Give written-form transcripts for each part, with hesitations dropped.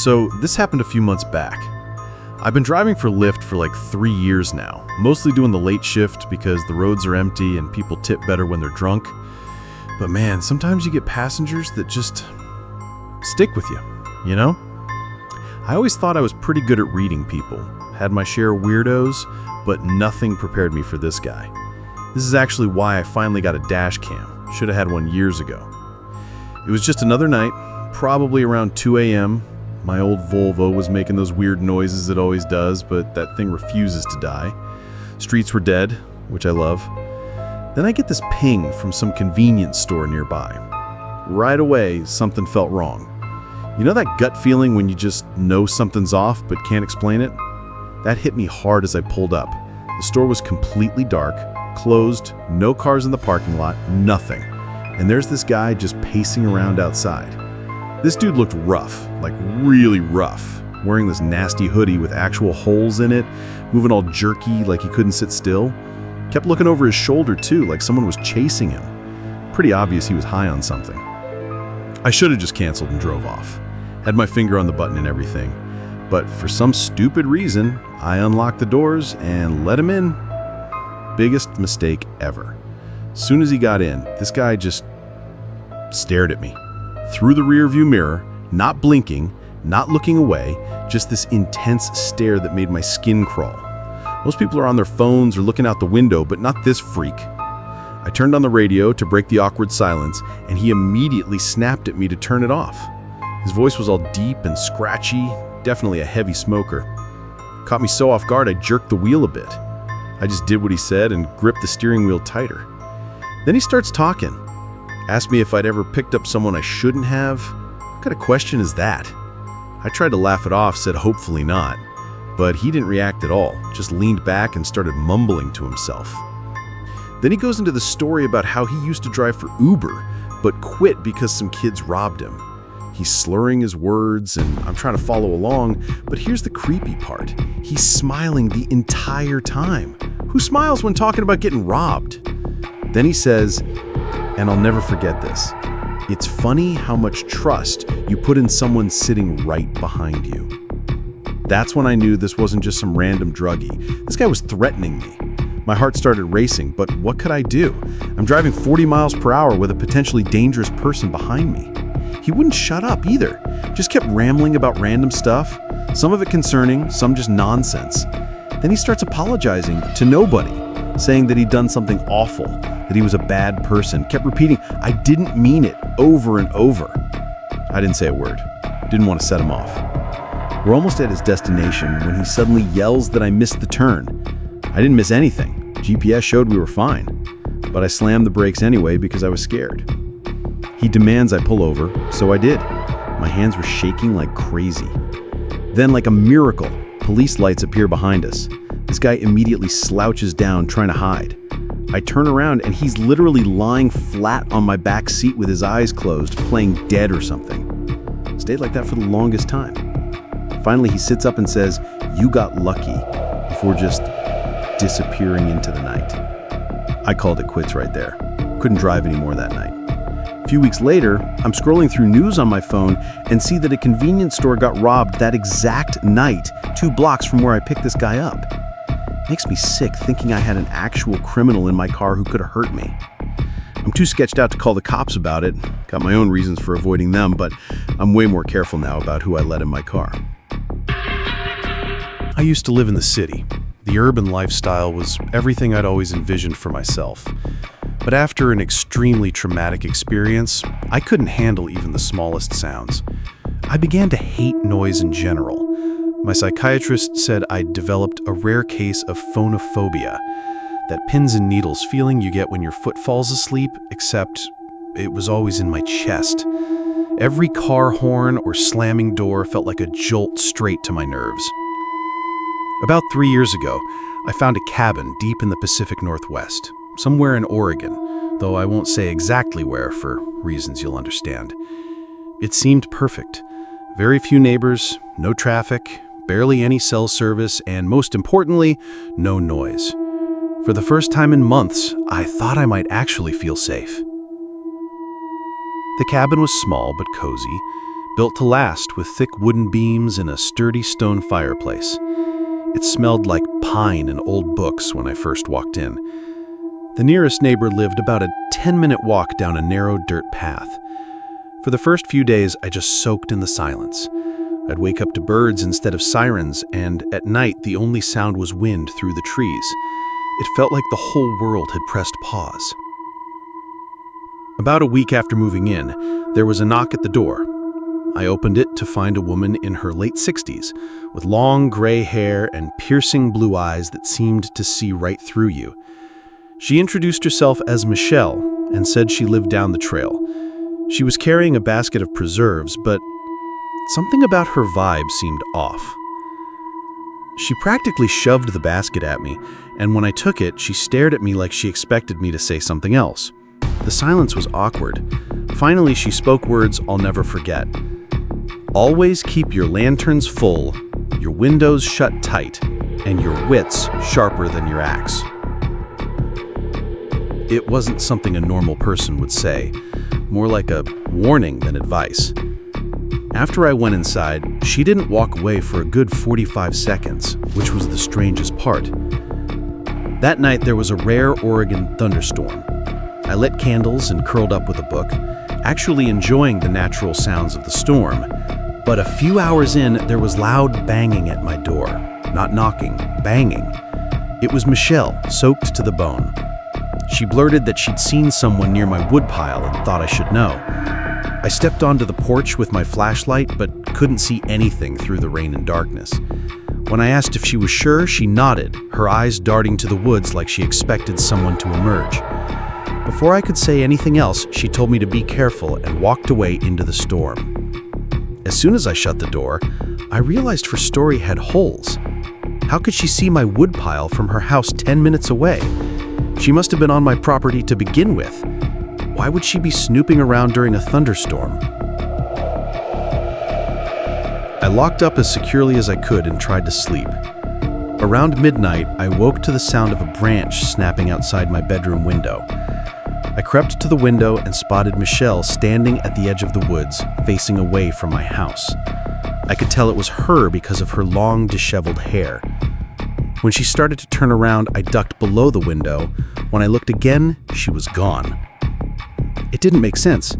So this happened a few months back. I've been driving for Lyft for like 3 years now, mostly doing the late shift because the roads are empty and people tip better when they're drunk. But man, sometimes you get passengers that just stick with you, you know? I always thought I was pretty good at reading people, had my share of weirdos, but nothing prepared me for this guy. This is actually why I finally got a dash cam. Should have had one years ago. It was just another night, probably around 2 a.m. My old Volvo was making those weird noises it always does, but that thing refuses to die. Streets were dead, which I love. Then I get this ping from some convenience store nearby. Right away, something felt wrong. You know that gut feeling when you just know something's off but can't explain it? That hit me hard as I pulled up. The store was completely dark, closed, no cars in the parking lot, nothing. And there's this guy just pacing around outside. This dude looked rough, like really rough, wearing this nasty hoodie with actual holes in it, moving all jerky like he couldn't sit still. Kept looking over his shoulder too, like someone was chasing him. Pretty obvious he was high on something. I should have just canceled and drove off. Had my finger on the button and everything. But for some stupid reason, I unlocked the doors and let him in. Biggest mistake ever. Soon as he got in, this guy just stared at me. Through the rearview mirror, not blinking, not looking away, just this intense stare that made my skin crawl. Most people are on their phones or looking out the window, but not this freak. I turned on the radio to break the awkward silence, and he immediately snapped at me to turn it off. His voice was all deep and scratchy, definitely a heavy smoker. Caught me so off guard I jerked the wheel a bit. I just did what he said and gripped the steering wheel tighter. Then he starts talking. Asked me if I'd ever picked up someone I shouldn't have. What kind of question is that? I tried to laugh it off, said hopefully not. But he didn't react at all, just leaned back and started mumbling to himself. Then he goes into the story about how he used to drive for Uber, but quit because some kids robbed him. He's slurring his words, and I'm trying to follow along, but here's the creepy part. He's smiling the entire time. Who smiles when talking about getting robbed? Then he says, and I'll never forget this, "It's funny how much trust you put in someone sitting right behind you." That's when I knew this wasn't just some random druggie. This guy was threatening me. My heart started racing, but what could I do? I'm driving 40 miles per hour with a potentially dangerous person behind me. He wouldn't shut up either. Just kept rambling about random stuff, some of it concerning, some just nonsense. Then he starts apologizing to nobody, saying that he'd done something awful, that he was a bad person, kept repeating, "I didn't mean it," over and over. I didn't say a word. Didn't want to set him off. We're almost at his destination when he suddenly yells that I missed the turn. I didn't miss anything. GPS showed we were fine. But I slammed the brakes anyway because I was scared. He demands I pull over, so I did. My hands were shaking like crazy. Then, like a miracle, police lights appear behind us. This guy immediately slouches down, trying to hide. I turn around and he's literally lying flat on my back seat with his eyes closed, playing dead or something. Stayed like that for the longest time. Finally, he sits up and says, "You got lucky," before just disappearing into the night. I called it quits right there. Couldn't drive anymore that night. A few weeks later, I'm scrolling through news on my phone and see that a convenience store got robbed that exact night, 2 blocks from where I picked this guy up. Makes me sick thinking I had an actual criminal in my car who could have hurt me. I'm too sketched out to call the cops about it. Got my own reasons for avoiding them, but I'm way more careful now about who I let in my car. I used to live in the city. The urban lifestyle was everything I'd always envisioned for myself. But after an extremely traumatic experience, I couldn't handle even the smallest sounds. I began to hate noise in general. My psychiatrist said I'd developed a rare case of phonophobia, that pins and needles feeling you get when your foot falls asleep, except it was always in my chest. Every car horn or slamming door felt like a jolt straight to my nerves. About 3 years ago, I found a cabin deep in the Pacific Northwest, somewhere in Oregon, though I won't say exactly where for reasons you'll understand. It seemed perfect. Very few neighbors, no traffic, barely any cell service, and most importantly, no noise. For the first time in months, I thought I might actually feel safe. The cabin was small but cozy, built to last with thick wooden beams and a sturdy stone fireplace. It smelled like pine and old books when I first walked in. The nearest neighbor lived about a 10-minute walk down a narrow dirt path. For the first few days, I just soaked in the silence. I'd wake up to birds instead of sirens, and at night the only sound was wind through the trees. It felt like the whole world had pressed pause. About a week after moving in, there was a knock at the door. I opened it to find a woman in her late 60s, with long gray hair and piercing blue eyes that seemed to see right through you. She introduced herself as Michelle and said she lived down the trail. She was carrying a basket of preserves, but something about her vibe seemed off. She practically shoved the basket at me, and when I took it, she stared at me like she expected me to say something else. The silence was awkward. Finally, she spoke words I'll never forget. Always keep your lanterns full, your windows shut tight, and your wits sharper than your axe. It wasn't something a normal person would say, more like a warning than advice. After I went inside, she didn't walk away for a good 45 seconds, which was the strangest part. That night, there was a rare Oregon thunderstorm. I lit candles and curled up with a book, actually enjoying the natural sounds of the storm. But a few hours in, there was loud banging at my door. Not knocking, banging. It was Michelle, soaked to the bone. She blurted that she'd seen someone near my woodpile and thought I should know. I stepped onto the porch with my flashlight, but couldn't see anything through the rain and darkness. When I asked if she was sure, she nodded, her eyes darting to the woods like she expected someone to emerge. Before I could say anything else, she told me to be careful and walked away into the storm. As soon as I shut the door, I realized her story had holes. How could she see my woodpile from her house 10 minutes away? She must have been on my property to begin with. Why would she be snooping around during a thunderstorm? I locked up as securely as I could and tried to sleep. Around midnight, I woke to the sound of a branch snapping outside my bedroom window. I crept to the window and spotted Michelle standing at the edge of the woods, facing away from my house. I could tell it was her because of her long, disheveled hair. When she started to turn around, I ducked below the window. When I looked again, she was gone. It didn't make sense.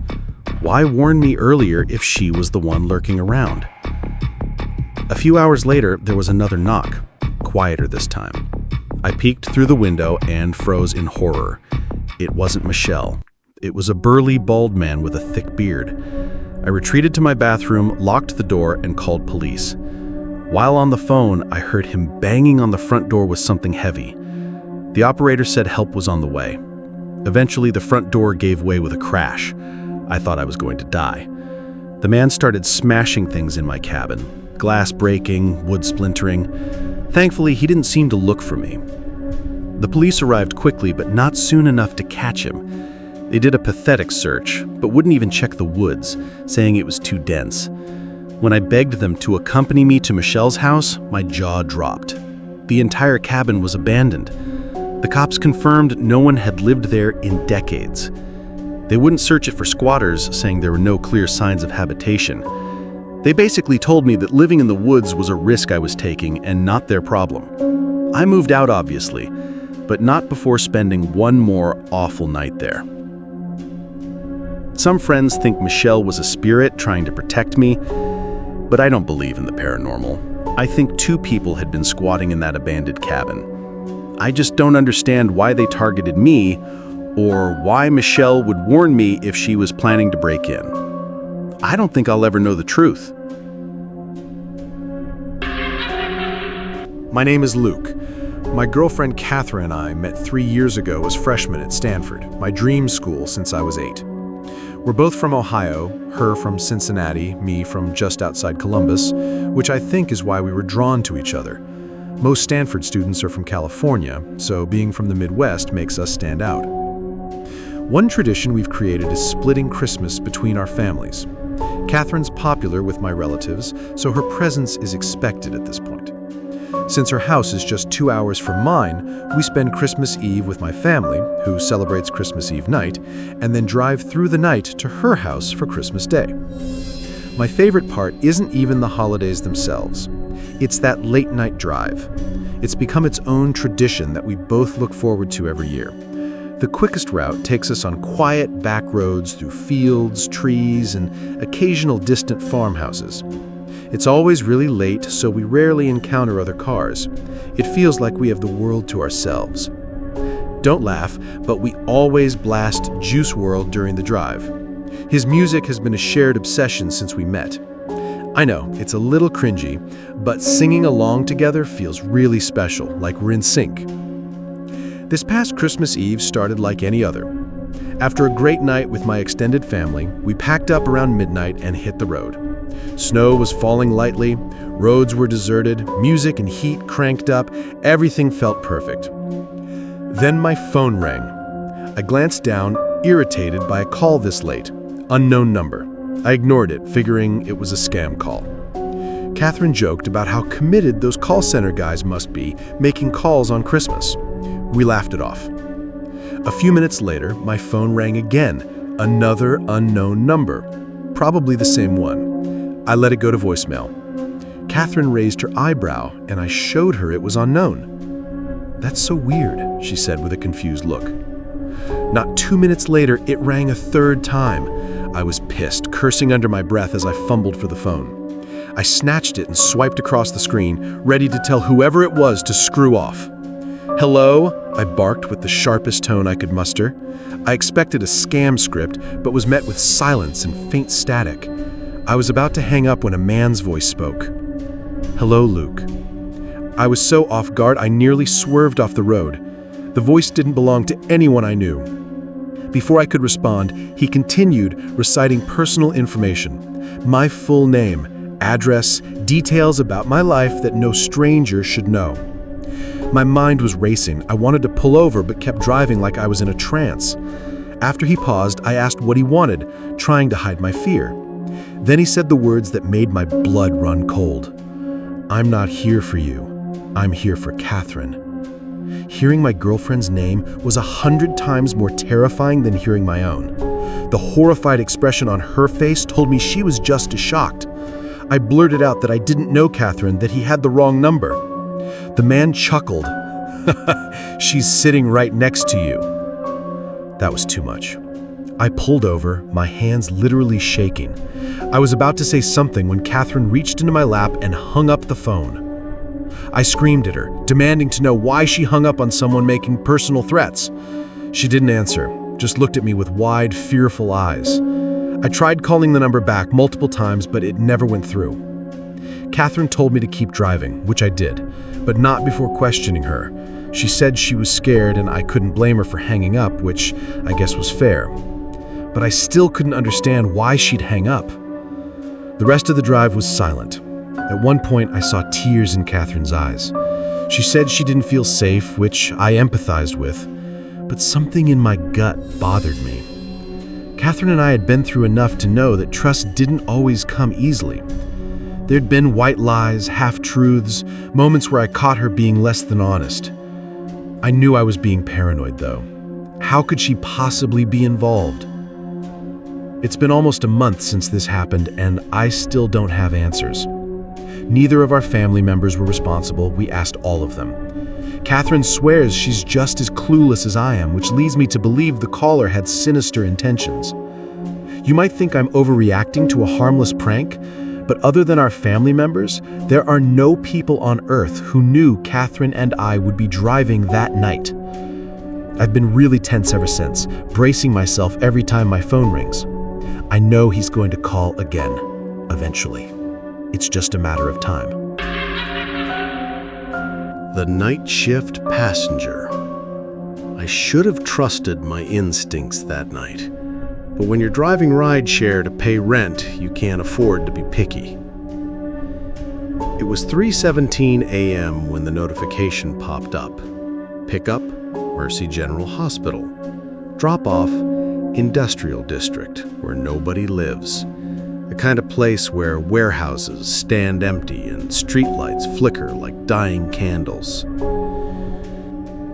Why warn me earlier if she was the one lurking around? A few hours later, there was another knock, quieter this time. I peeked through the window and froze in horror. It wasn't Michelle. It was a burly, bald man with a thick beard. I retreated to my bathroom, locked the door, and called police. While on the phone, I heard him banging on the front door with something heavy. The operator said help was on the way. Eventually, the front door gave way with a crash. I thought I was going to die. The man started smashing things in my cabin, glass breaking, wood splintering. Thankfully, he didn't seem to look for me. The police arrived quickly, but not soon enough to catch him. They did a pathetic search, but wouldn't even check the woods, saying it was too dense. When I begged them to accompany me to Michelle's house, my jaw dropped. The entire cabin was abandoned. The cops confirmed no one had lived there in decades. They wouldn't search it for squatters, saying there were no clear signs of habitation. They basically told me that living in the woods was a risk I was taking and not their problem. I moved out, obviously, but not before spending one more awful night there. Some friends think Michelle was a spirit trying to protect me, but I don't believe in the paranormal. I think two people had been squatting in that abandoned cabin. I just don't understand why they targeted me, or why Michelle would warn me if she was planning to break in. I don't think I'll ever know the truth. My name is Luke. My girlfriend Catherine and I met 3 years ago as freshmen at Stanford, my dream school since I was 8. We're both from Ohio, her from Cincinnati, me from just outside Columbus, which I think is why we were drawn to each other. Most Stanford students are from California, so being from the Midwest makes us stand out. One tradition we've created is splitting Christmas between our families. Catherine's popular with my relatives, so her presence is expected at this point. Since her house is just 2 hours from mine, we spend Christmas Eve with my family, who celebrates Christmas Eve night, and then drive through the night to her house for Christmas Day. My favorite part isn't even the holidays themselves. It's that late-night drive. It's become its own tradition that we both look forward to every year. The quickest route takes us on quiet back roads through fields, trees, and occasional distant farmhouses. It's always really late, so we rarely encounter other cars. It feels like we have the world to ourselves. Don't laugh, but we always blast Juice WRLD during the drive. His music has been a shared obsession since we met. I know, it's a little cringy, but singing along together feels really special, like we're in sync. This past Christmas Eve started like any other. After a great night with my extended family, we packed up around midnight and hit the road. Snow was falling lightly, roads were deserted, music and heat cranked up, everything felt perfect. Then my phone rang. I glanced down, irritated by a call this late. Unknown number. I ignored it, figuring it was a scam call. Catherine joked about how committed those call center guys must be making calls on Christmas. We laughed it off. A few minutes later, my phone rang again. Another unknown number. Probably the same one. I let it go to voicemail. Catherine raised her eyebrow, and I showed her it was unknown. "That's so weird," she said with a confused look. Not 2 minutes later, it rang a third time. I was pissed, cursing under my breath as I fumbled for the phone. I snatched it and swiped across the screen, ready to tell whoever it was to screw off. "Hello?" I barked with the sharpest tone I could muster. I expected a scam script, but was met with silence and faint static. I was about to hang up when a man's voice spoke. "Hello, Luke." I was so off guard I nearly swerved off the road. The voice didn't belong to anyone I knew. Before I could respond, he continued, reciting personal information. My full name, address, details about my life that no stranger should know. My mind was racing. I wanted to pull over but kept driving like I was in a trance. After he paused, I asked what he wanted, trying to hide my fear. Then he said the words that made my blood run cold. "I'm not here for you. I'm here for Catherine." Hearing my girlfriend's name was 100 times more terrifying than hearing my own. The horrified expression on her face told me she was just as shocked. I blurted out that I didn't know Catherine, that he had the wrong number. The man chuckled. "She's sitting right next to you." That was too much. I pulled over, my hands literally shaking. I was about to say something when Catherine reached into my lap and hung up the phone. I screamed at her, demanding to know why she hung up on someone making personal threats. She didn't answer, just looked at me with wide, fearful eyes. I tried calling the number back multiple times, but it never went through. Catherine told me to keep driving, which I did, but not before questioning her. She said she was scared and I couldn't blame her for hanging up, which I guess was fair. But I still couldn't understand why she'd hang up. The rest of the drive was silent. At one point, I saw tears in Catherine's eyes. She said she didn't feel safe, which I empathized with, but something in my gut bothered me. Catherine and I had been through enough to know that trust didn't always come easily. There'd been white lies, half-truths, moments where I caught her being less than honest. I knew I was being paranoid, though. How could she possibly be involved? It's been almost a month since this happened, and I still don't have answers. Neither of our family members were responsible. We asked all of them. Catherine swears she's just as clueless as I am, which leads me to believe the caller had sinister intentions. You might think I'm overreacting to a harmless prank, but other than our family members, there are no people on Earth who knew Catherine and I would be driving that night. I've been really tense ever since, bracing myself every time my phone rings. I know he's going to call again, eventually. It's just a matter of time. The night shift passenger. I should have trusted my instincts that night. But when you're driving rideshare to pay rent, you can't afford to be picky. It was 3:17 a.m. when the notification popped up. Pickup, Mercy General Hospital. Drop-off, Industrial District, where nobody lives. The kind of place where warehouses stand empty and streetlights flicker like dying candles.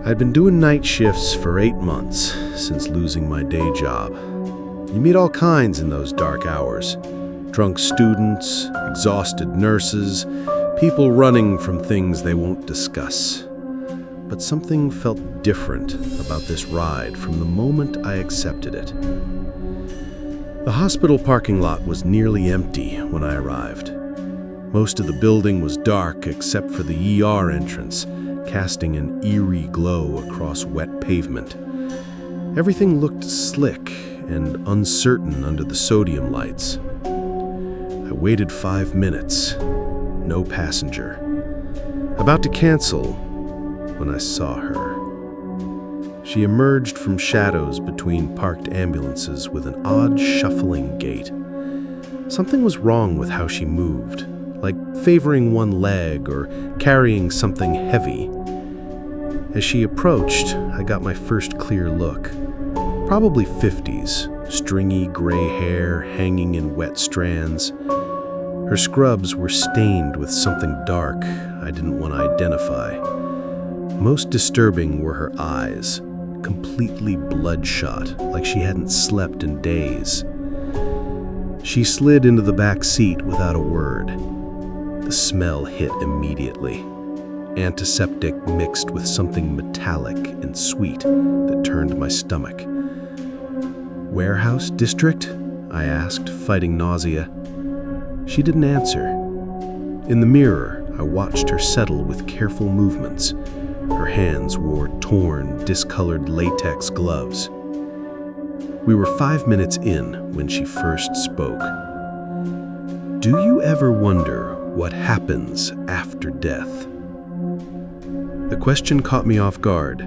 I'd been doing night shifts for 8 months since losing my day job. You meet all kinds in those dark hours. Drunk students, exhausted nurses, people running from things they won't discuss. But something felt different about this ride from the moment I accepted it. The hospital parking lot was nearly empty when I arrived. Most of the building was dark except for the ER entrance, casting an eerie glow across wet pavement. Everything looked slick and uncertain under the sodium lights. I waited 5 minutes. No passenger. About to cancel when I saw her. She emerged from shadows between parked ambulances with an odd shuffling gait. Something was wrong with how she moved, like favoring one leg or carrying something heavy. As she approached, I got my first clear look. Probably 50s, stringy gray hair hanging in wet strands. Her scrubs were stained with something dark I didn't want to identify. Most disturbing were her eyes, completely bloodshot, like she hadn't slept in days. She slid into the back seat without a word. The smell hit immediately. Antiseptic mixed with something metallic and sweet that turned my stomach. "Warehouse district?" I asked, fighting nausea. She didn't answer. In the mirror, I watched her settle with careful movements. Her hands wore torn, discolored latex gloves. We were 5 minutes in when she first spoke. "Do you ever wonder what happens after death?" The question caught me off guard.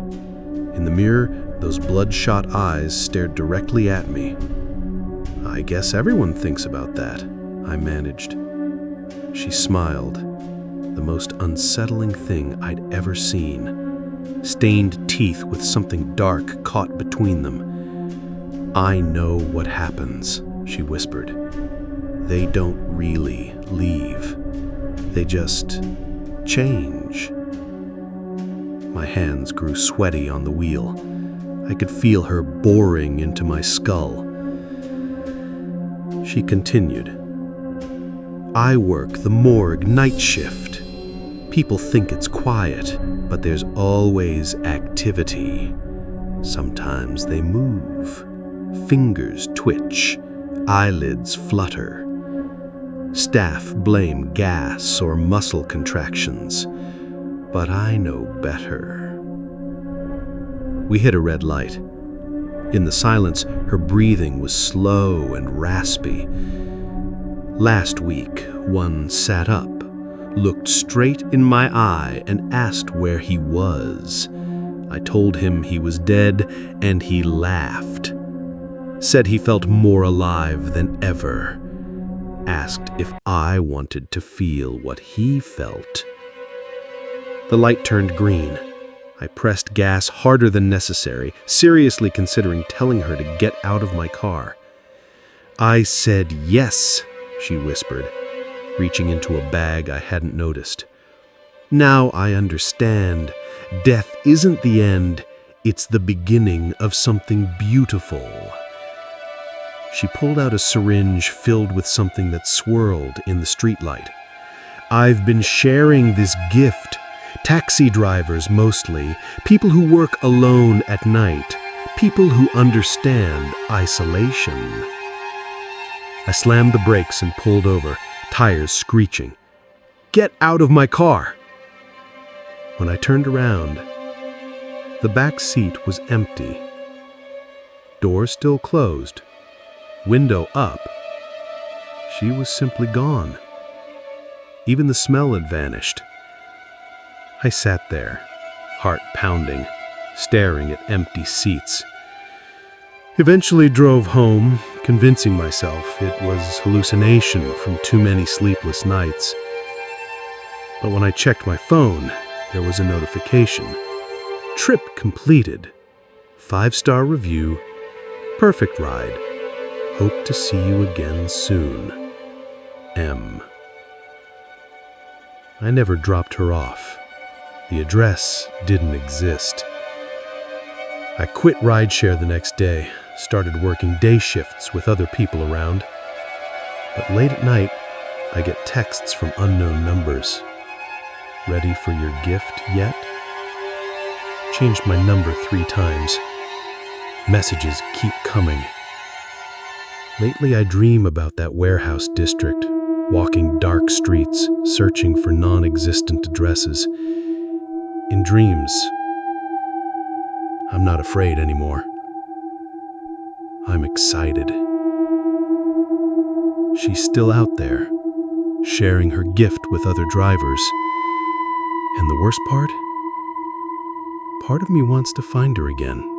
In the mirror, those bloodshot eyes stared directly at me. "I guess everyone thinks about that," I managed. She smiled, the most unsettling thing I'd ever seen. Stained teeth with something dark caught between them. "I know what happens," she whispered. "They don't really leave. They just change." My hands grew sweaty on the wheel. I could feel her boring into my skull. She continued. "I work the morgue night shift. People think it's quiet, but there's always activity. Sometimes they move. Fingers twitch. Eyelids flutter. Staff blame gas or muscle contractions. But I know better." We hit a red light. In the silence, her breathing was slow and raspy. Last week, one sat up, looked straight in my eye, and asked where he was. I told him he was dead, and he laughed. Said he felt more alive than ever. Asked if I wanted to feel what he felt. The light turned green. I pressed gas harder than necessary, seriously considering telling her to get out of my car. "I said yes," she whispered, reaching into a bag I hadn't noticed. "Now I understand. Death isn't the end, it's the beginning of something beautiful." She pulled out a syringe filled with something that swirled in the streetlight. "I've been sharing this gift. Taxi drivers mostly, people who work alone at night, people who understand isolation." I slammed the brakes and pulled over, tires screeching. "Get out of my car!" When I turned around, the back seat was empty. Door still closed, window up. She was simply gone. Even the smell had vanished. I sat there, heart pounding, staring at empty seats. Eventually drove home, convincing myself it was hallucination from too many sleepless nights. But when I checked my phone, there was a notification. "Trip completed. 5-star review. Perfect ride. Hope to see you again soon. M." I never dropped her off. The address didn't exist. I quit rideshare the next day, started working day shifts with other people around. But late at night, I get texts from unknown numbers. Ready for your gift yet? Changed my number 3 times. Messages keep coming. Lately I dream about that warehouse district, walking dark streets, searching for non-existent addresses. In dreams, I'm not afraid anymore. I'm excited. She's still out there, sharing her gift with other drivers. And the worst part? Part of me wants to find her again.